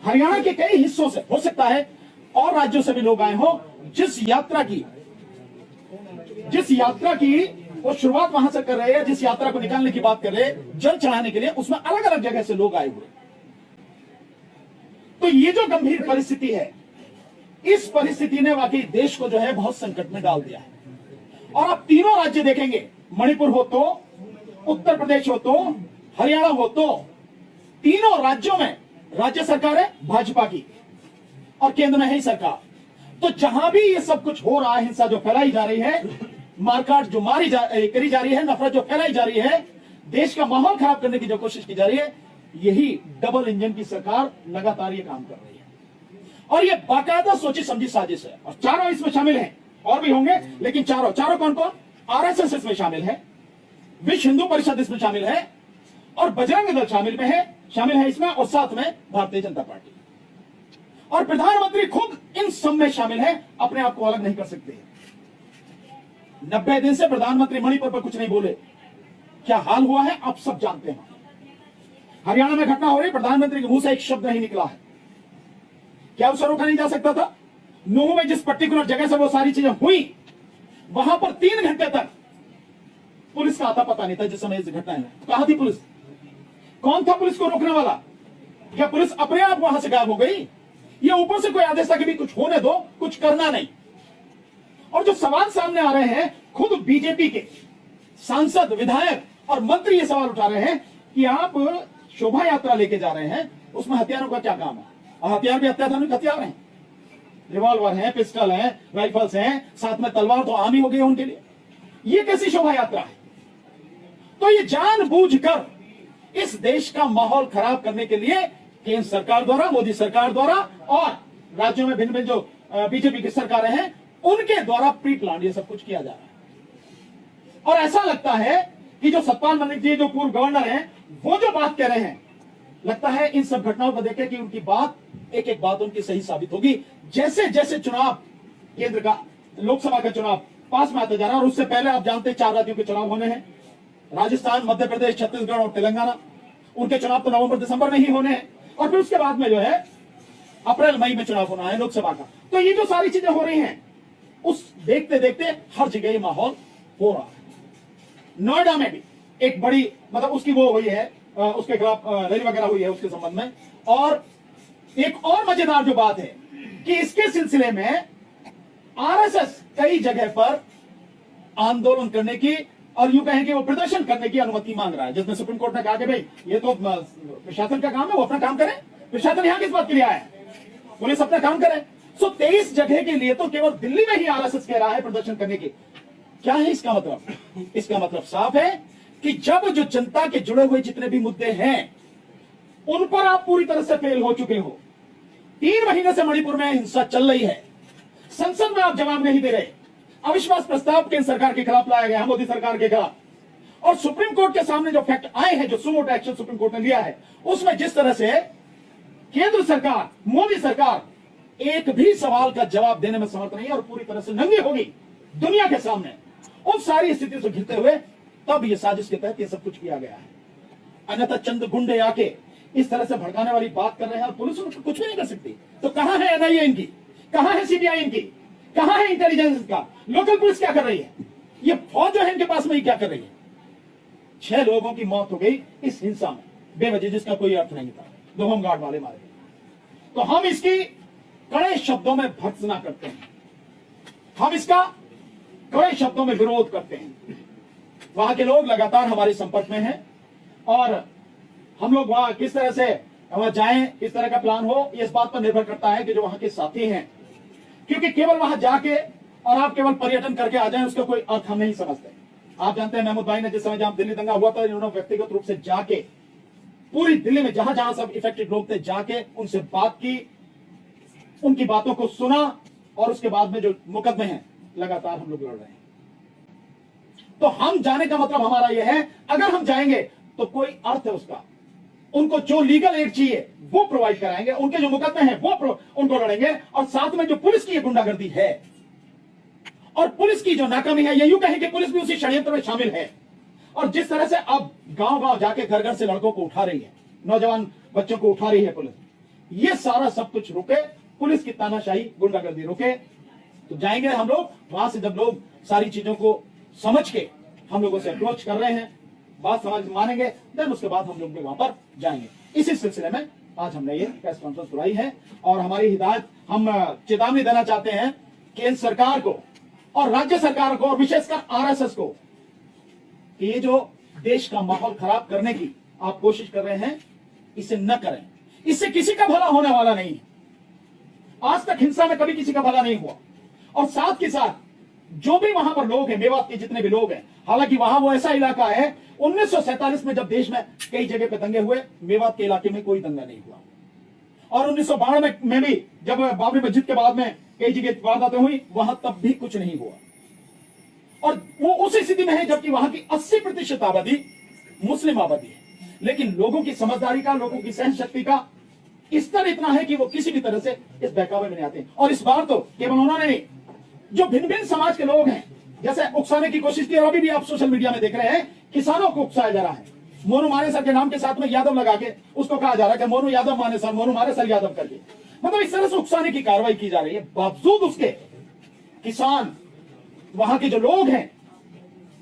हरियाणा के कई हिस्सों से, हो सकता है और राज्यों से भी लोग आए हो, जिस यात्रा की वो शुरुआत वहां से कर रहे हैं, जिस यात्रा को निकालने की बात कर रहे हैं जल चढ़ाने के लिए, उसमें अलग अलग जगह से लोग आए हुए। तो ये जो गंभीर परिस्थिति है, इस परिस्थिति ने वाकई देश को जो है बहुत संकट में डाल दिया है। और आप तीनों राज्य देखेंगे, मणिपुर हो तो, उत्तर प्रदेश हो तो, हरियाणा हो तो, तीनों राज्यों में राज्य सरकार है भाजपा की और केंद्र में है ही सरकार। तो जहां भी ये सब कुछ हो रहा है, हिंसा जो फैलाई जा रही है, मारकाट जो करी जा रही है, नफरत जो फैलाई जा रही है, देश का माहौल खराब करने की जो कोशिश की जा रही है, यही डबल इंजन की सरकार लगातार ये काम कर रही है। और ये बाकायदा सोची समझी साजिश है। और चारों इसमें शामिल हैं, और भी होंगे, लेकिन चारों कौन कौन? आरएसएस इसमें शामिल है, विश्व हिंदू परिषद इसमें शामिल है, और बजरंग दल शामिल है इसमें, और साथ में भारतीय जनता पार्टी। और प्रधानमंत्री खुद इन सब में शामिल है, अपने आप को अलग नहीं कर सकते। 90 दिन से प्रधानमंत्री मणिपुर पर कुछ नहीं बोले। क्या हाल हुआ है आप सब जानते हैं। हरियाणा में घटना हो रही, प्रधानमंत्री के मुंह से एक शब्द नहीं निकला है। क्या उसे रोका नहीं जा सकता था? नूह में जिस पर्टिकुलर जगह से वो सारी चीजें हुई, वहां पर 3 घंटे तक पुलिस का आता पता नहीं था। जिस समय इस घटना है, कहां थी पुलिस? कौन था पुलिस को रोकने वाला? क्या पुलिस अपने आप वहां से गायब हो गई? ये ऊपर से कोई आदेश था कि भी कुछ होने दो, कुछ करना नहीं। और जो सवाल सामने आ रहे हैं, खुद बीजेपी के सांसद, विधायक और मंत्री ये सवाल उठा रहे हैं कि आप शोभा यात्रा लेके जा रहे हैं, उसमें हथियारों का क्या काम है? और हथियार भी अत्याधुनिक हथियार हैं, रिवॉल्वर हैं, पिस्टल हैं, राइफल्स हैं, साथ में तलवार तो आम ही हो गई उनके लिए। ये कैसी शोभा यात्रा है? तो ये जानबूझकर इस देश का माहौल खराब करने के लिए केंद्र सरकार द्वारा, मोदी सरकार द्वारा, और राज्यों में भिन्न भिन्न जो बीजेपी की सरकारें हैं, उनके द्वारा प्री प्लान ये सब कुछ किया जा रहा है। और ऐसा लगता है कि जो सतपाल मलिक जी, जो पूर्व गवर्नर हैं, वो जो बात कह रहे हैं, लगता है इन सब घटनाओं को देखे कि उनकी बात, एक एक बात उनकी सही साबित होगी। जैसे जैसे चुनाव, केंद्र का लोकसभा का चुनाव पास में आता जा रहा है, और उससे पहले आप जानते हैं 4 राज्यों के चुनाव होने हैं, राजस्थान, मध्य प्रदेश, छत्तीसगढ़ और तेलंगाना। उनके चुनाव तो नवंबर दिसंबर में ही होने हैं, और फिर उसके बाद में जो है अप्रैल मई में चुनाव होना है लोकसभा का। तो ये जो सारी चीजें हो रही हैं, उस देखते देखते हर जगह ये माहौल हो रहा है। नोएडा में भी एक बड़ी, मतलब उसकी वो हुई है, उसके खिलाफ रैली वगैरह हुई है उसके संबंध में। और एक और मजेदार जो बात है कि इसके सिलसिले में आरएसएस कई जगह पर आंदोलन करने की, और यूं कहें कि वो प्रदर्शन करने की अनुमति मांग रहा है, जिसमें सुप्रीम कोर्ट ने कहा कि भाई ये तो प्रशासन का काम है, वो अपना काम करे। प्रशासन यहां किस बात के लिए आया है? पुलिस अपना काम करे। 23 जगह के लिए तो केवल दिल्ली में ही आरएसएस कह रहा है प्रदर्शन करने की। क्या है इसका मतलब? इसका मतलब साफ है कि जब जो जनता के जुड़े हुए जितने भी मुद्दे हैं, उन पर आप पूरी तरह से फेल हो चुके हो। 3 महीने से मणिपुर में हिंसा चल रही है, संसद में आप जवाब नहीं दे रहे, अविश्वास प्रस्ताव केंद्र सरकार के खिलाफ लाया गया, मोदी सरकार के खिलाफ, और सुप्रीम कोर्ट के सामने जो फैक्ट आए हैं, जो सुमोटो एक्शन सुप्रीम कोर्ट ने लिया है, उसमें जिस तरह से केंद्र सरकार, मोदी सरकार एक भी सवाल का जवाब देने में समर्थ नहीं है, और पूरी तरह से नंगी होगी दुनिया के सामने, उन सारी स्थितियों से घिरते हुए तब ये साजिश के तहत ये सब कुछ किया गया है। अन्यथा चंद गुंडे आके इस तरह से भड़काने वाली बात कर रहे हैं, और पुलिस कुछ भी नहीं कर सकती। तो कहां है एनआईए इनकी? कहां है सीबीआई इनकी? कहां है इंटेलिजेंस का? लोकल पुलिस क्या कर रही है? ये फौज जो है इनके पास में क्या कर रही है? 6 लोगों की मौत हो गई इस हिंसा में बेवजह, जिसका कोई अर्थ नहीं था, 2 होमगार्ड वाले मारे गए। तो हम इसकी कड़े शब्दों में भर्त्सना करते हैं, हम इसका कड़े शब्दों में विरोध करते हैं। वहां के लोग लगातार हमारे संपर्क में हैं, और हम लोग वहां किस तरह से वहां जाएं, किस तरह का प्लान हो, इस बात पर निर्भर करता है कि जो वहां के साथी हैं, क्योंकि केवल वहां जाके और आप केवल पर्यटन करके आ जाएं, उसका कोई अर्थ हम नहीं समझते। आप जानते हैं महमूद भाई ने जिस समय जहां दिल्ली दंगा हुआ था, इन्होंने व्यक्तिगत रूप से जाके पूरी दिल्ली में जहां जहां सब इफेक्टेड लोग थे, जाके उनसे बात की, उनकी बातों को सुना, और उसके बाद में जो मुकदमे हैं लगातार हम लोग लड़ रहे हैं। तो हम जाने का मतलब हमारा यह है, अगर हम जाएंगे तो कोई अर्थ है उसका। उनको जो लीगल एड चाहिए वो प्रोवाइड कराएंगे, उनके जो मुकदमे हैं वो उनको लड़ेंगे, और साथ में जो पुलिस की ये गुंडागर्दी है और पुलिस की जो नाकामी है, ये यूं कहें कि पुलिस भी उसी षड्यंत्र में शामिल है। और जिस तरह से अब गांव गांव जाके घर घर से लड़कों को उठा रही है, नौजवान बच्चों को उठा रही है पुलिस, ये सारा सब कुछ रुके, पुलिस की तानाशाही, गुंडागर्दी रुके, तो जाएंगे हम लोग वहां से। जब लोग सारी चीजों को समझ के हम लोगों से अप्रोच कर रहे हैं, बात समझ मानेंगे, देन उसके बाद हम लोग भी वहां पर जाएंगे। इसी सिलसिले में आज हमने ये प्रेस कॉन्फ्रेंस बुलाई है और हमारी हिदायत, हम चेतावनी देना चाहते हैं केंद्र सरकार को और राज्य सरकार को और विशेषकर आरएसएस को कि ये जो देश का माहौल खराब करने की आप कोशिश कर रहे हैं, इसे न करें। इससे किसी का भला होने वाला नहीं है। आज तक हिंसा में कभी किसी का भला नहीं हुआ। और साथ के साथ जो भी वहां पर लोग हैं, मेवात के जितने भी लोग हैं, हालांकि वहां वो ऐसा इलाका है, 1947 में जब देश में कई जगह पे दंगे हुए, मेवात के इलाके में कोई दंगा नहीं हुआ। और 1992 में भी जब बाबरी मस्जिद के बाद में कई जगह वारदातें हुई, वहां तब भी कुछ नहीं हुआ। और वो उसी स्थिति में है जबकि वहां की 80% आबादी मुस्लिम आबादी है। लेकिन लोगों की समझदारी का, लोगों की सहन शक्ति का स्तर इतना है कि वो किसी भी तरह से इस बहकावे में नहीं आते। और इस बार तो केवल उन्होंने नहीं, जो भिन्न भिन्न समाज के लोग हैं, जैसे उकसाने की कोशिश की, और अभी भी आप सोशल मीडिया में देख रहे हैं, किसानों को उकसाया जा रहा है। मोनू मानेसर के नाम के साथ में यादव लगा के उसको कहा जा रहा है कि मोनू यादव मानेसर, मोनू मानेसर यादव करके, मतलब इस तरह से उकसाने की कार्रवाई की जा रही है। बावजूद उसके किसान, वहां के जो लोग हैं,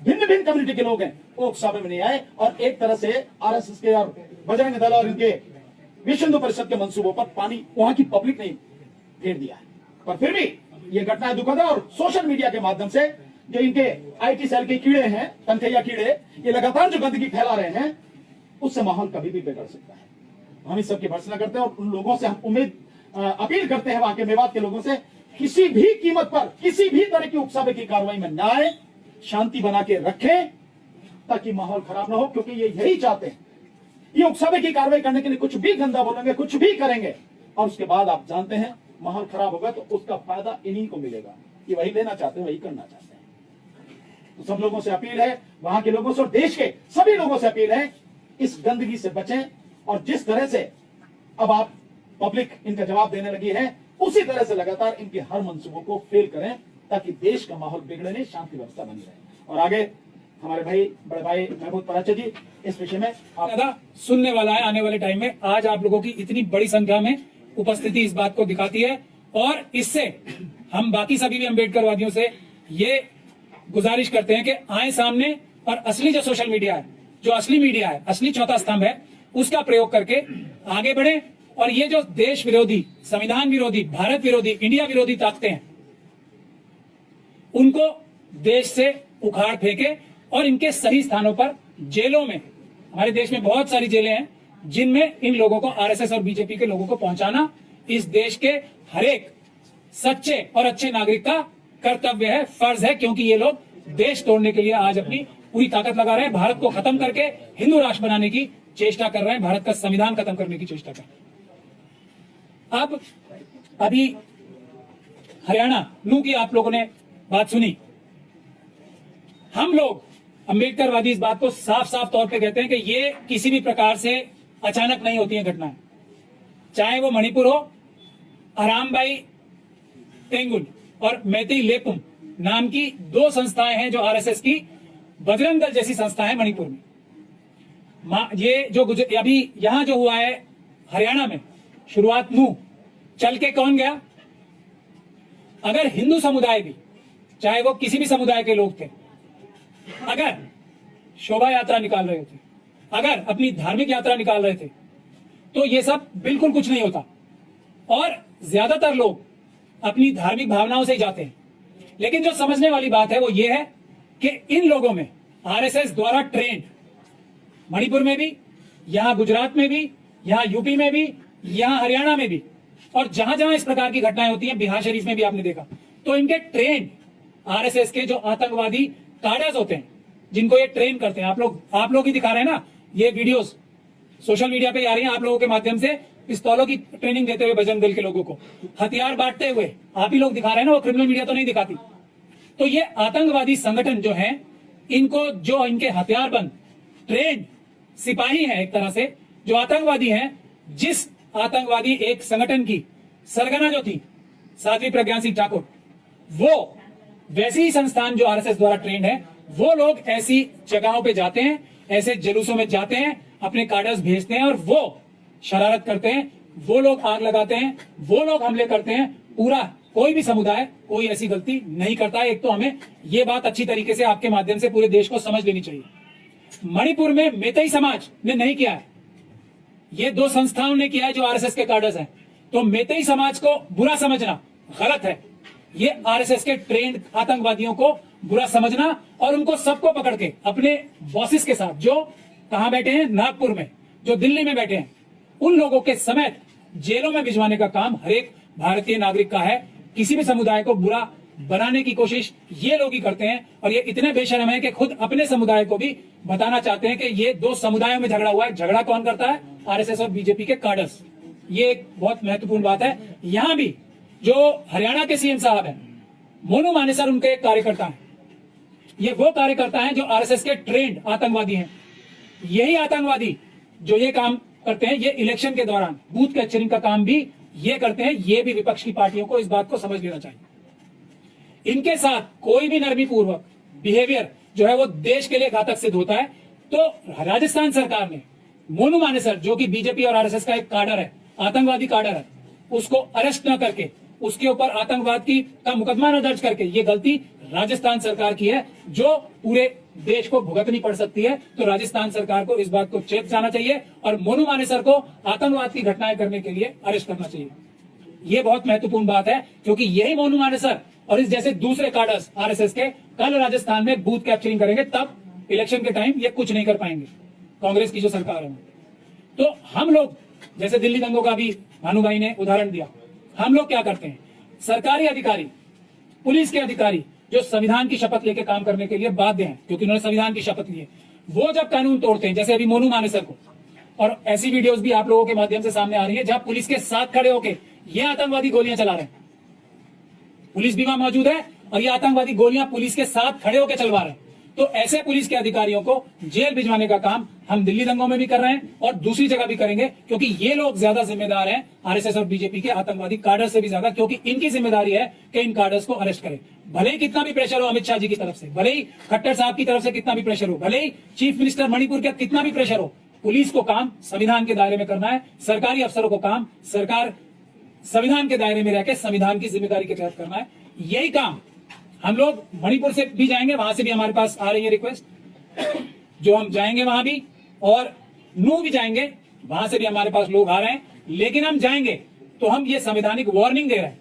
भिन्न भिन्न कम्युनिटी के लोग हैं, वो उकसावे में नहीं आए और एक तरह से आरएसएस के और बजरंग दल और इनके विश्व हिंदू परिषद के मंसूबों पर पानी वहां की पब्लिक ने फेर दिया है। पर फिर भी ये घटनाएं दुखद है और सोशल मीडिया के माध्यम से जो इनके आईटी सेल के कीड़े हैं, तनखैया कीड़े, ये लगातार जो गंदगी फैला रहे हैं, उससे माहौल कभी भी बिगड़ सकता है। हम इस सबकी भर्त्सना करते हैं और उन लोगों से हम अपील करते हैं, वहां के मेवात के लोगों से, किसी भी कीमत पर किसी भी तरह की उकसावे की कार्रवाई में न आए, शांति बना के रखें ताकि माहौल खराब ना हो। क्योंकि ये यही चाहते हैं, ये उकसावे की कार्रवाई करने के लिए कुछ भी गंदा बोलेंगे, कुछ भी करेंगे, और उसके बाद आप जानते हैं माहौल खराब होगा तो उसका फायदा इन्हीं को मिलेगा। ये वही लेना चाहते हैं, वही करना चाहते हैं। तो सब लोगों से अपील है, वहां के लोगों से और देश के सभी लोगों से अपील है, इस गंदगी से बचें। और जिस तरह से अब आप पब्लिक इनका जवाब देने लगी है, उसी तरह से लगातार इनके हर मंसूबों को फेल करें ताकि देश का माहौल बिगड़े नहीं, शांति व्यवस्था बनी रहे। और आगे हमारे भाई, बड़े भाई महमूद पराचे जी इस विषय में ज्यादा सुनने वाला है आने वाले टाइम में। आज आप लोगों की इतनी बड़ी संख्या में उपस्थिति इस बात को दिखाती है और इससे हम बाकी सभी भी अम्बेडकरवादियों से ये गुजारिश करते हैं कि आए सामने और असली जो सोशल मीडिया है, जो असली मीडिया है, असली चौथा स्तंभ है, उसका प्रयोग करके आगे बढ़े और ये जो देश विरोधी, संविधान विरोधी, भारत विरोधी, इंडिया विरोधी ताकतें हैं, उनको देश से उखाड़ फेंके और इनके सही स्थानों पर, जेलों में, हमारे देश में बहुत सारी जेलें हैं जिनमें इन लोगों को, आरएसएस और बीजेपी के लोगों को पहुंचाना इस देश के हरेक सच्चे और अच्छे नागरिक का कर्तव्य है, फर्ज है। क्योंकि ये लोग देश तोड़ने के लिए आज अपनी पूरी ताकत लगा रहे हैं, भारत को खत्म करके हिंदू राष्ट्र बनाने की चेष्टा कर रहे हैं, भारत का संविधान खत्म करने की चेष्टा कर रहे हैं। अब अभी हरियाणा नू की आप लोगों ने बात सुनी। हम लोग अम्बेडकरवादी इस बात को साफ साफ तौर पे कहते हैं कि ये किसी भी प्रकार से अचानक नहीं होती हैं घटनाएं, चाहे वो मणिपुर हो, अरामबाई तेंगुल और मैती लेपुम नाम की दो संस्थाएं हैं जो आरएसएस की, बजरंग दल जैसी संस्थाएं मणिपुर में। ये जो अभी यहां जो हुआ है हरियाणा में, शुरुआत नू चल के कौन गया? अगर हिंदू समुदाय भी, चाहे वो किसी भी समुदाय के लोग थे, अगर शोभा यात्रा निकाल रहे थे, अगर अपनी धार्मिक यात्रा निकाल रहे थे, तो ये सब बिल्कुल कुछ नहीं होता। और ज्यादातर लोग अपनी धार्मिक भावनाओं से ही जाते हैं। लेकिन जो समझने वाली बात है वो ये है कि इन लोगों में आरएसएस द्वारा ट्रेंड, मणिपुर में भी, यहां गुजरात में भी, यहां यूपी में भी, यहां हरियाणा में भी, और जहां जहां इस प्रकार की घटनाएं होती हैं, बिहार शरीफ में भी आपने देखा, तो इनके ट्रेंड आरएसएस के जो आतंकवादी काडर्स होते हैं, जिनको ये ट्रेन करते हैं, आप लोग ही दिखा रहे हैं ना ये वीडियोस, सोशल मीडिया पे आ रही हैं आप लोगों के माध्यम से, पिस्तौलों की ट्रेनिंग देते हुए बजरंग दल के लोगों को, हथियार बांटते हुए आप ही लोग दिखा रहे हैं ना, वो क्रिमिनल मीडिया तो नहीं दिखाती। तो ये आतंकवादी संगठन जो है, इनको जो इनके हथियारबंद ट्रेन सिपाही हैं, एक तरह से जो आतंकवादी हैं, जिस आतंकवादी एक संगठन की सरगना जो थी साध्वी प्रज्ञा सिंह ठाकुर, वो वैसी ही संस्थान जो आरएसएस द्वारा ट्रेंड है, वो लोग ऐसी जगहों पे जाते हैं, ऐसे जुलूसों में जाते हैं, अपने कार्डर्स भेजते हैं और वो शरारत करते हैं, वो लोग आग लगाते हैं, वो लोग हमले करते हैं। पूरा कोई भी समुदाय कोई ऐसी गलती नहीं करता है। एक तो हमें ये बात अच्छी तरीके से आपके माध्यम से पूरे देश को समझ लेनी चाहिए। मणिपुर में मेतई समाज ने नहीं किया है, ये दो संस्थाओं ने किया है जो आरएसएस के कार्डर्स हैं। तो मेतई समाज को बुरा समझना गलत है। ये आरएसएस के ट्रेंड आतंकवादियों को बुरा समझना और उनको सबको पकड़ के अपने बॉसेस के साथ, जो कहां बैठे हैं, नागपुर में, जो दिल्ली में बैठे हैं, उन लोगों के समेत जेलों में भिजवाने का काम हर एक भारतीय नागरिक का है। किसी भी समुदाय को बुरा बनाने की कोशिश ये लोग ही करते हैं और ये इतने बेशर्म है कि खुद अपने समुदाय को भी बताना चाहते हैं कि ये दो समुदायों में झगड़ा हुआ है। झगड़ा कौन करता है? आरएसएस और बीजेपी के कार्डर्स। ये एक बहुत महत्वपूर्ण बात है। यहां भी जो हरियाणा के सीएम साहब हैं, मोनू मानेसर उनके एक कार्यकर्ता हैं। ये वो कार्यकर्ता हैं जो आरएसएस के ट्रेंड आतंकवादी हैं। यही आतंकवादी जो ये काम करते हैं, ये इलेक्शन के दौरान बूथ कैप्चरिंग का काम भी ये करते हैं। ये भी विपक्ष की पार्टियों को इस बात को समझ लेना चाहिए। इनके साथ कोई भी नरमी पूर्वक बिहेवियर जो है वो देश के लिए घातक सिद्ध होता है। तो राजस्थान सरकार ने मोनू मानेसर, जो कि बीजेपी और आरएसएस का एक कार्डर है, आतंकवादी कार्डर है, उसको अरेस्ट न करके उसके ऊपर आतंकवाद का मुकदमा न दर्ज करके, ये गलती राजस्थान सरकार की है जो पूरे देश को भुगतनी पड़ सकती है। तो राजस्थान सरकार को इस बात को चेत जाना चाहिए और मोनू मानेसर को आतंकवाद की घटनाएं करने के लिए अरेस्ट करना चाहिए। ये बहुत महत्वपूर्ण बात है, क्योंकि यही मोनू मानेसर और इस जैसे दूसरे कार्डर्स आरएसएस के कल राजस्थान में बूथ कैप्चरिंग करेंगे, तब इलेक्शन के टाइम ये कुछ नहीं कर पाएंगे, कांग्रेस की जो सरकार है। तो हम लोग, जैसे दिल्ली दंगों का भी भानु भाई ने उदाहरण दिया, हम लोग क्या करते हैं? सरकारी अधिकारी, पुलिस के अधिकारी जो संविधान की शपथ लेके काम करने के लिए बाध्य हैं, क्योंकि उन्होंने संविधान की शपथ ली है, वो जब कानून तोड़ते हैं, जैसे अभी मोनू मानेसर को, और ऐसी वीडियोस भी आप लोगों के माध्यम से सामने आ रही है जहां पुलिस के साथ खड़े होके ये आतंकवादी गोलियां चला रहे हैं। पुलिस भी वहां मौजूद है और ये आतंकवादी गोलियां पुलिस के साथ खड़े होकर चलवा रहे हैं। तो ऐसे पुलिस के अधिकारियों को जेल भिजवाने का काम हम दिल्ली दंगों में भी कर रहे हैं और दूसरी जगह भी करेंगे, क्योंकि ये लोग ज्यादा जिम्मेदार हैं आरएसएस और बीजेपी के आतंकवादी कार्डर से भी ज्यादा, क्योंकि इनकी जिम्मेदारी है कि इन कार्डर्स को अरेस्ट करें। भले ही कितना भी प्रेशर हो अमित शाह जी की तरफ से, भले ही खट्टर साहब की तरफ से कितना भी प्रेशर हो, भले ही चीफ मिनिस्टर मणिपुर का कितना भी प्रेशर हो, पुलिस को काम संविधान के दायरे में करना है। सरकारी अफसरों को काम सरकार संविधान के दायरे में रहकर संविधान की जिम्मेदारी के तहत करना है। यही काम हम लोग मणिपुर से भी जाएंगे, वहां से भी हमारे पास आ रही है रिक्वेस्ट, जो हम जाएंगे वहां भी, और नू भी जाएंगे, वहां से भी हमारे पास लोग आ रहे हैं। लेकिन हम जाएंगे तो हम ये संवैधानिक वार्निंग दे रहे हैं,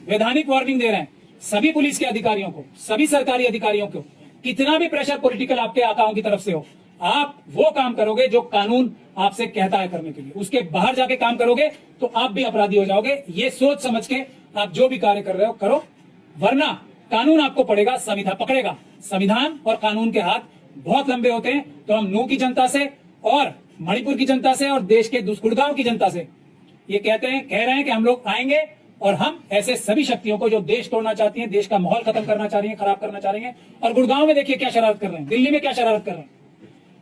वैधानिक वार्निंग दे रहे हैं सभी पुलिस के अधिकारियों को, सभी सरकारी अधिकारियों को। कितना भी प्रेशर पॉलिटिकल आपके आकाओं की तरफ से हो, आप वो काम करोगे जो कानून आपसे कहता है करने के लिए, उसके बाहर जाके काम करोगे तो आप भी अपराधी हो जाओगे। ये सोच समझ के आप जो भी कार्य कर रहे हो करो, वरना कानून आपको पड़ेगा, संविधान पकड़ेगा। संविधान और कानून के हाथ बहुत लंबे होते हैं। तो हम नू की जनता से और मणिपुर की जनता से और देश के गुड़गांव की जनता से ये कह रहे हैं कि हम लोग आएंगे और हम ऐसे सभी शक्तियों को जो देश तोड़ना चाहती हैं, देश का माहौल खत्म करना चाह रही है, खराब करना चाह रही है। और गुड़गांव में देखिए क्या शरारत कर रहे हैं, दिल्ली में क्या शरारत कर रहे हैं।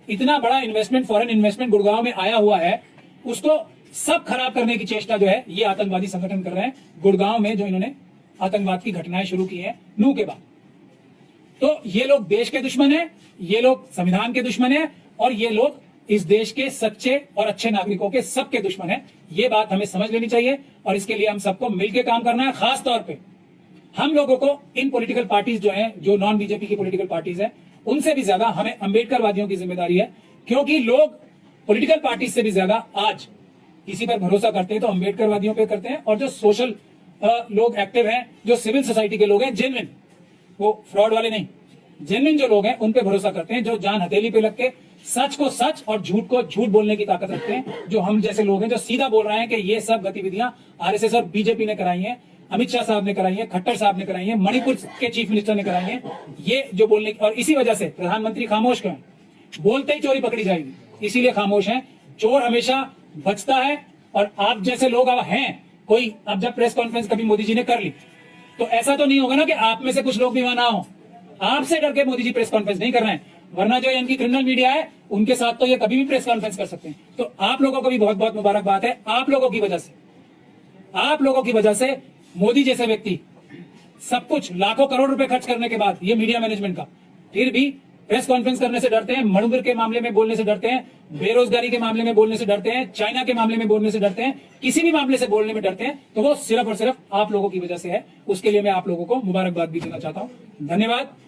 इतना बड़ा इन्वेस्टमेंट, फॉरेन इन्वेस्टमेंट गुड़गांव में आया हुआ है, उसको सब खराब करने की चेष्टा जो है ये आतंकवादी संगठन कर रहे हैं गुड़गांव में, जो इन्होंने आतंकवाद की घटनाएं शुरू की हैं नू के बाद। तो ये लोग देश के दुश्मन हैं, ये लोग संविधान के दुश्मन हैं और ये लोग इस देश के सच्चे और अच्छे नागरिकों के सबके दुश्मन हैं। ये बात हमें समझ लेनी चाहिए और इसके लिए हम सबको मिलकर काम करना है। खास तौर पे हम लोगों को इन पॉलिटिकल पार्टीज जो हैं, जो नॉन बीजेपी की पॉलिटिकल पार्टीज हैं, उनसे भी ज्यादा हमें अंबेडकरवादियों की जिम्मेदारी है, क्योंकि लोग पॉलिटिकल पार्टीज से भी ज्यादा आज किसी पर भरोसा करते हैं तो अंबेडकरवादियों पे करते हैं। और जो सोशल लोग एक्टिव हैं, जो सिविल सोसाइटी के लोग हैं, जेन्युइन, वो फ्रॉड वाले नहीं, जेन्युइन जो लोग हैं उन पे भरोसा करते हैं, जो जान हथेली पे लग के सच को सच और झूठ को झूठ बोलने की ताकत रखते हैं। जो हम जैसे लोग हैं जो सीधा बोल रहे हैं कि ये सब गतिविधियां आरएसएस और बीजेपी ने कराई हैं, अमित शाह साहब ने कराई है, खट्टर साहब ने कराई है, मणिपुर के चीफ मिनिस्टर ने कराई है। ये जो बोलने, और इसी वजह से प्रधानमंत्री खामोश क्यों है? बोलते ही चोरी पकड़ी जाएगी, इसीलिए खामोश है। चोर हमेशा बचता है। और आप जैसे लोग अब हैं, कोई अब जब प्रेस कॉन्फ्रेंस कभी मोदी जी ने कर ली तो ऐसा तो नहीं होगा ना कि आप में से कुछ लोग भी वहां ना हो। आपसे डर के मोदी जी प्रेस कॉन्फ्रेंस नहीं कर रहे हैं, वरना जो इनकी क्रिमिनल मीडिया है उनके साथ तो ये कभी भी प्रेस कॉन्फ्रेंस कर सकते हैं। तो आप लोगों को भी बहुत बहुत मुबारकबाद है। आप लोगों की वजह से मोदी जैसे व्यक्ति सब कुछ लाखों करोड़ रुपए खर्च करने के बाद, ये मीडिया मैनेजमेंट का, फिर भी प्रेस कॉन्फ्रेंस करने से डरते हैं, मणिपुर के मामले में बोलने से डरते हैं, बेरोजगारी के मामले में बोलने से डरते हैं, चाइना के मामले में बोलने से डरते हैं, किसी भी मामले से बोलने में डरते हैं, तो वो सिर्फ और सिर्फ आप लोगों की वजह से है। उसके लिए मैं आप लोगों को मुबारकबाद भी देना चाहता हूं। धन्यवाद।